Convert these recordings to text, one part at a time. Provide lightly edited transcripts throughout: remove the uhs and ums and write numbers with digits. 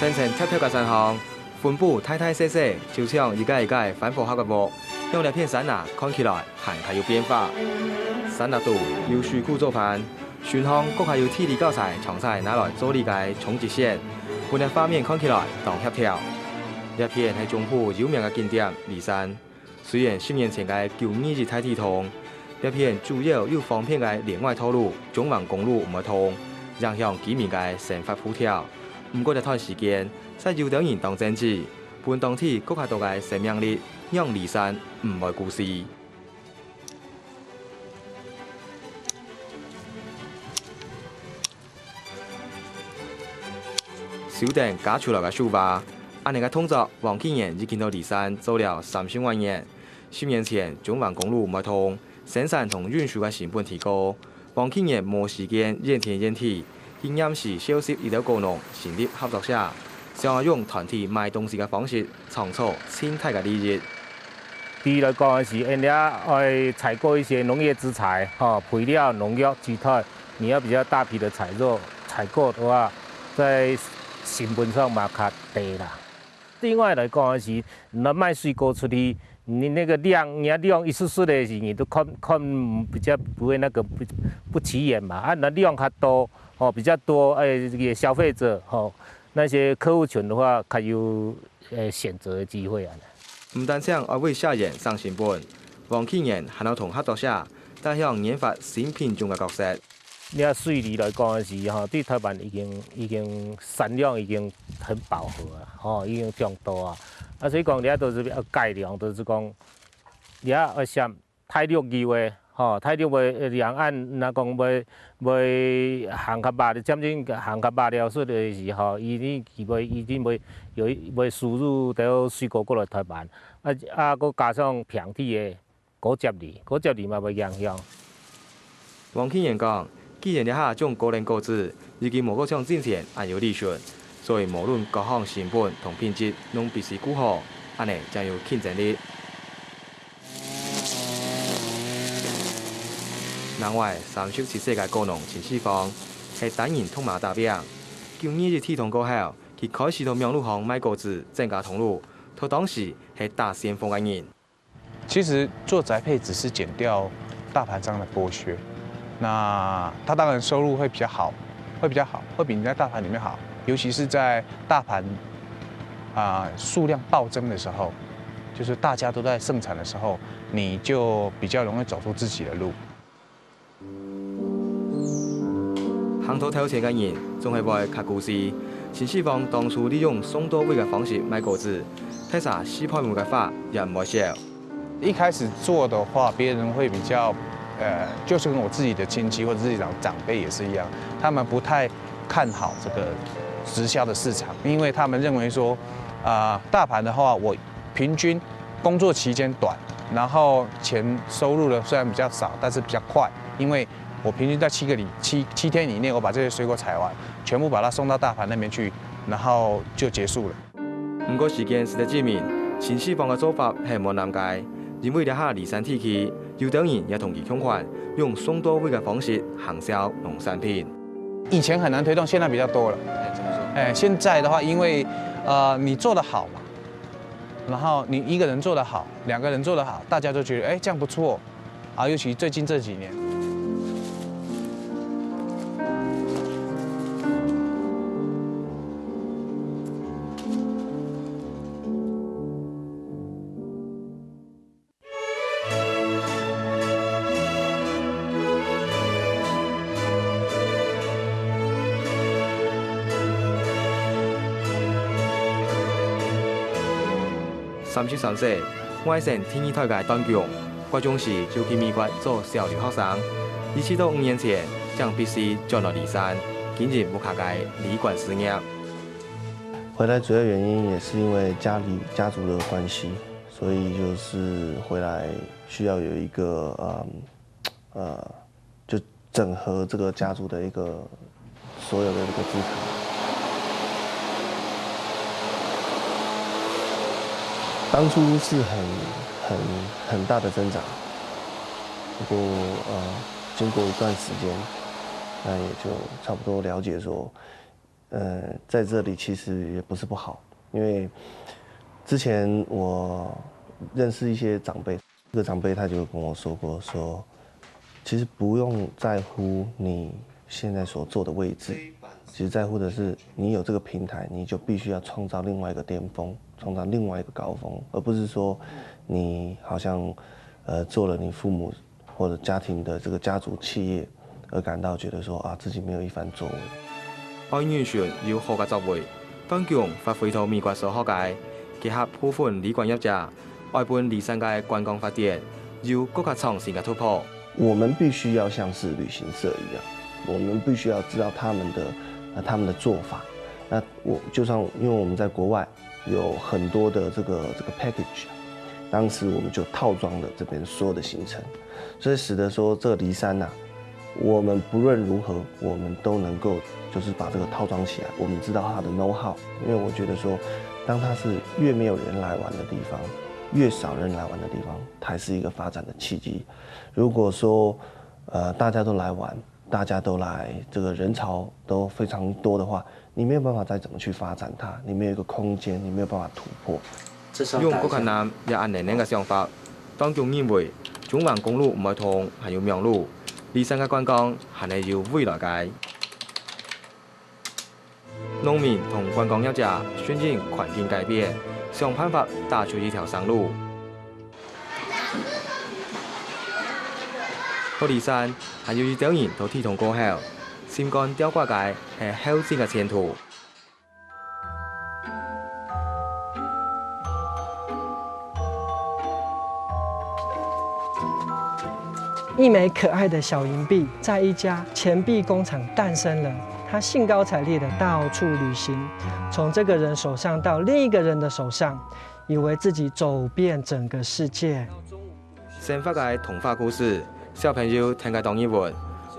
层层跳跳嘅山巷，分布太太细细，就像一届一届反复下嘅雾，让这片山啊看起来还还有变化。山那度有水库做饭，船巷阁还有体力教材常菜拿来做理解冲击线，本日画面看起来当协调。这片係中部有名嘅景點梨山，雖然10年前嘅921太地通，這片主要有方便嘅連外套路中橫公路唔通，影響居民嘅生活步調。不過這段時間，在有啲人當政治，本當地國家度嘅生命力，讓梨山唔會故事。小店加出來嘅手法。按呢個動作，黃建仁已經到梨山做了30萬年。10年前，中橫公路唔通，生產同運輸嘅成本提高。黃建仁冇時間驗天驗地，經驗是小攝一條工農成立合作社，想要用團體賣東西嘅方式，創造生態嘅利益。第一來講是，人家愛採購一些農業資材，配料、農藥、基態，你要比較大批的採購的話，在成本上嘛較低啦。另外來講是，你賣水果出去，你那個量，你要量一次次的是，你都看比較不會那個不起眼嘛。啊，那量較多，比較多，這個消費者，那些客戶群的話，較有選擇的機會啊。唔單止愛為社員省成本，黃建仁還有同合作社，帶向研發新品種嘅角色。你啊，水利來講是對台灣已經產量已經很飽和啊，已經漲多啊。所以講你啊都是要改良，都是講你啊要想太綠油嘅，太綠嘅兩岸那講要行較慢，漸漸行較慢了，所以是伊定會輸入到水果過來台灣，佮加上平地嘅果接力嘛會影響。黃建仁講。既然你下種個人果子已經無個像之前按有利潤，所以無論各項成本同品質，攏必須顧好，安尼才有競爭力。另外，37歲嘅果農陳世芳係單人通馬達標，921天通過後，佢開始到苗路巷賣果子，增加通路。佢當時係打先鋒嘅人。其實做宅配只是減掉大盤商的剝削。那它當然收入會比較好，會比你在大盤裡面好，尤其是在大盤數量暴增的時候，就是大家都在盛產的時候，你就比較容易走出自己的路。行頭頭前嘅人總係會較故事。陳世芳當初利用送到位嘅方式賣果子，睇下四派門嘅法也唔會少。一開始做的話，別人會比較。就是跟我自己的親戚或者自己長輩也是一樣，他們不太看好這個直銷的市場，因為他們認為說，大盤的話，我平均工作期間短，然後錢收入的雖然比較少，但是比較快，因為我平均在七天以內，我把這些水果採完，全部把它送到大盤那邊去，然後就結束了。不過時間實在證明，陳世芳嘅做法係冇難解，因為喺下梨山地區。有啲人也同佢同款，用送到位嘅方式行銷農產品。以前很難推動，現在比較多了。現在的話，因為你做得好嘛，然後你一個人做得好，兩個人做得好，大家都覺得這樣不錯。尤其最近這幾年。33歲，外省天二台嘅當強，高中時就去美國做小留學生。1到5年前，將必須轉到梨山，今日無卡嘅旅館事業。回來主要原因也是因為家族的關係，所以就是回來需要有一個就整合這個家族的一個所有的一個資產。當初是很大的增長，不過經過一段時間，那也就差不多了解說，在这里其实也不是不好，因为之前我认识一些长辈，这个长辈他就跟我说过说，其实不用在乎你现在所坐的位置，其实在乎的是你有这个平台，你就必须要创造另外一个巅峰，创造另外一个高峰，而不是说你好像做了你父母或者家庭的这个家族企业，而感到觉得说啊自己没有一番作为。愛完全要好嘅作為，當強發揮到美國所學嘅，結合部分理管業者，外本離山嘅觀光發展，要更加創新嘅突破。我們必須要像是旅行社一樣，我們必須要知道他們的做法。那我就像因為我們在國外有很多的這個 package， 當時我們就套裝了這邊所有的行程，所以使得說這個離山啊，我們不論如何，我們都能夠就是把這個套裝起來。我們知道它的 know how， 因為我覺得說，當它是越沒有人來玩的地方，越少人來玩的地方，才是一個發展的契機。如果說大家都來玩，大家都來，這個人潮都非常多的話，你沒有辦法再怎麼去發展它，你沒有一個空間，你沒有辦法突破。用國群南也按年齡嘅想法，當中認為中橫公路唔係通，係要明路。離山嘅觀光係要未來嘅。農民同觀光業者順應環境改變，想辦法打出一條生路。到離山係要以釣人到鐵桶過後，先幹釣掛界係後戰嘅前途。一枚可爱的小银币在一家钱币工厂诞生了，他兴高采烈地到处旅行，从这个人手上到另一个人的手上，以为自己走遍整个世界。生活嘅童話故事，小朋友聽嘅當然會，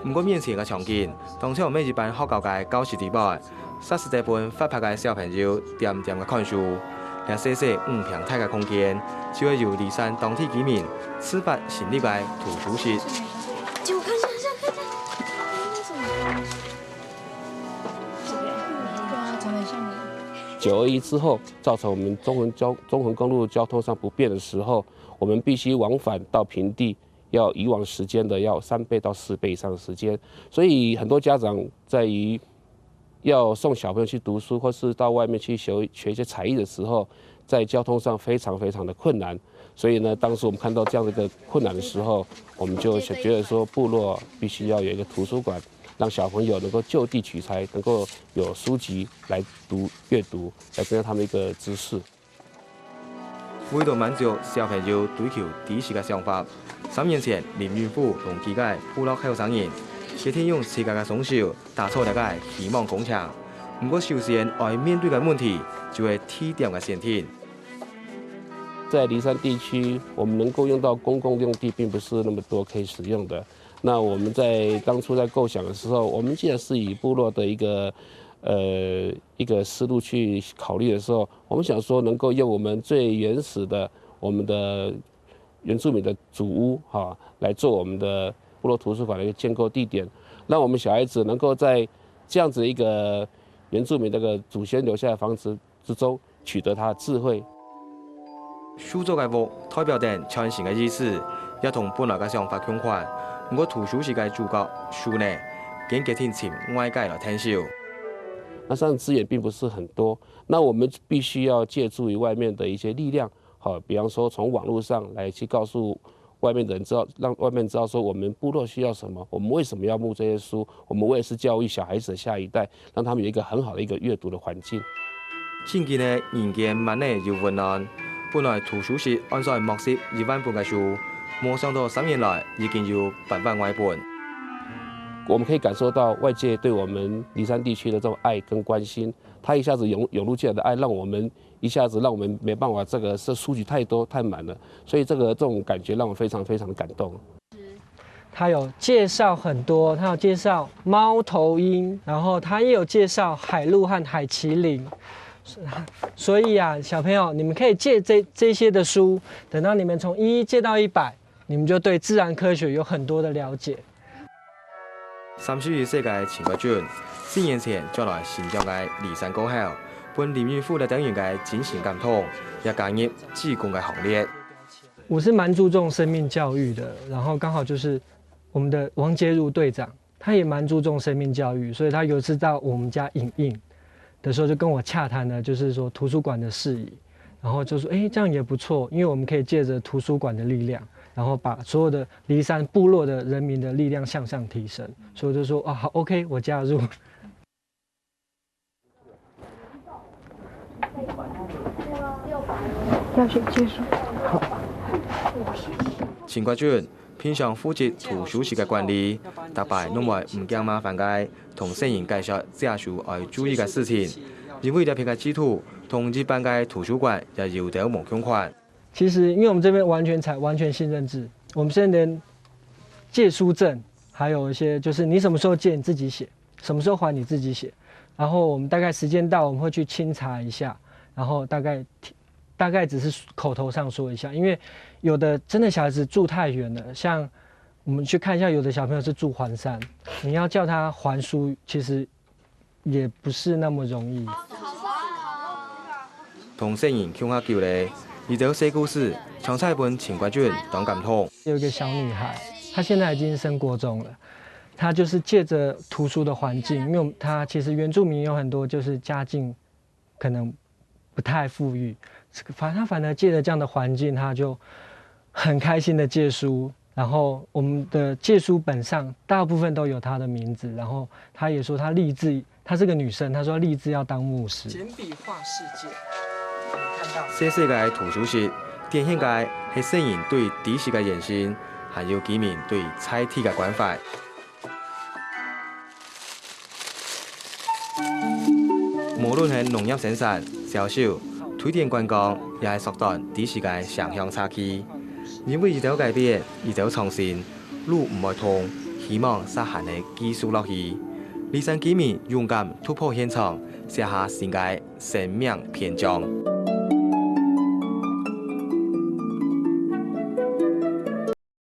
唔過面前嘅場景，當初每一班學校嘅教師地位，實時這本發拍嘅小朋友點點嘅看書，連細細唔平態嘅空間，就會由離山當地居民開發新立嘅圖書室。就看一下，那什麼？对啊，长得像你。921之後，造成我們中橫公路交通上不便的時候，我們必須往返到平地，要以往時間的要3倍到4倍以上的時間。所以很多家長在於要送小朋友去讀書，或是到外面去學一些才藝的時候，在交通上非常的困難。所以呢，當時我們看到這樣的一個困難的時候，我們就覺得說，部落必須要有一個圖書館，讓小朋友能夠就地取材，能夠有書籍來閱讀，來增加他們一個知識。為了滿足小朋友追求知識嘅想法，3年前林雲虎同幾個部落後生人決定用自家嘅雙手打造一個希望工廠。不過首先要面對嘅問題就係地點嘅限定。在離山地區，我們能夠用到公共用地並不是那麼多可以使用的。那我們在當初在構想的時候，我們既然是以部落的一個思路去考慮的時候，我們想說能夠用我們最原始的我們的原住民的祖屋來做我們的部落圖書館的一個建構地點，讓我們小孩子能夠在這樣子一個原住民那個祖先留下的房子之中取得他的智慧。書作嘅屋代表定傳承嘅意思，也同本來嘅想法相反。不過圖書室嘅主角書呢，竟決定請外界來聽秀。那上資源並不是很多，那我們必須要借助於外面的一些力量，比方說從網絡上來去告訴外面的人知道，讓外面知道說我們部落需要什麼，我們為什麼要募這些書，我們為的是教育小孩子的下一代，讓他們有一個很好的一個閱讀的環境。現今嘅人間萬呢要溫暖。本來圖書室安在莫涉2萬本嘅書，沒想到3年來已經有8萬外本。我們可以感受到外界對我們離山地區的這種愛跟關心，他一下子湧入進來的愛，讓我們沒辦法，這書籍太多太滿了，所以這種感覺讓我非常感動。他有介紹很多，他有介紹貓頭鷹，然後他也有介紹海鹿和海麒麟。所以啊，小朋友，你們可以借這些的書，等到你們從1借到100，你們就對自然科學有很多的了解。31世纪前国军4年前将来新疆嘅离山高校，本林荫府嘅等员嘅进行感统，也加入自贡嘅行列。我是蛮注重生命教育的，然后刚好就是我们的王杰如队长，他也蛮注重生命教育，所以他有一次到我们家影印的时候，就跟我洽谈了，就是说图书馆的事宜，然后就说，这样也不错，因为我们可以借着图书馆的力量，然后把所有的梨山部落的人民的力量向上提升，所以我就说，好 ，OK， 我加入。要选结束。前国军偏向负责图书室嘅管理，特别因为唔惊麻烦嘅，同成员介绍借书要注意嘅事情。因为呢片嘅制度同日本嘅图书馆也有啲唔相款。其实，因为我们这边完全信任制，我们现在连借书证，还有一些就是你什么时候借你自己写，什么时候还你自己写。然后我们大概时间到，我们会去清查一下，然后大概只是口头上说一下，因为有的真的小孩子住太远了，像我们去看一下，有的小朋友是住环山，你要叫他还书，其实也不是那么容易。同成员向下叫咧，而就写故事，抢菜本前国军当感统。有一个小女孩，她现在已经升国中了。她就是借着图书的环境，因为她其实原住民有很多就是家境可能不太富裕，她反而借着这样的环境，她就很开心的借书。然后我们的借书本上大部分都有她的名字，然后她也说她立志，她是个女生，她说立志要当牧师。简笔画世界。这世界图书室展现嘅係成员对知识嘅延伸，还有居民对载體嘅關懷。無論係農業生產、銷售、推廣觀光，也係縮短知識嘅城鄉差距。因為一條改變，一條創新，路唔會通，希望實現嘅技術落去。梨山居民勇敢突破現場，寫下新嘅生命篇章。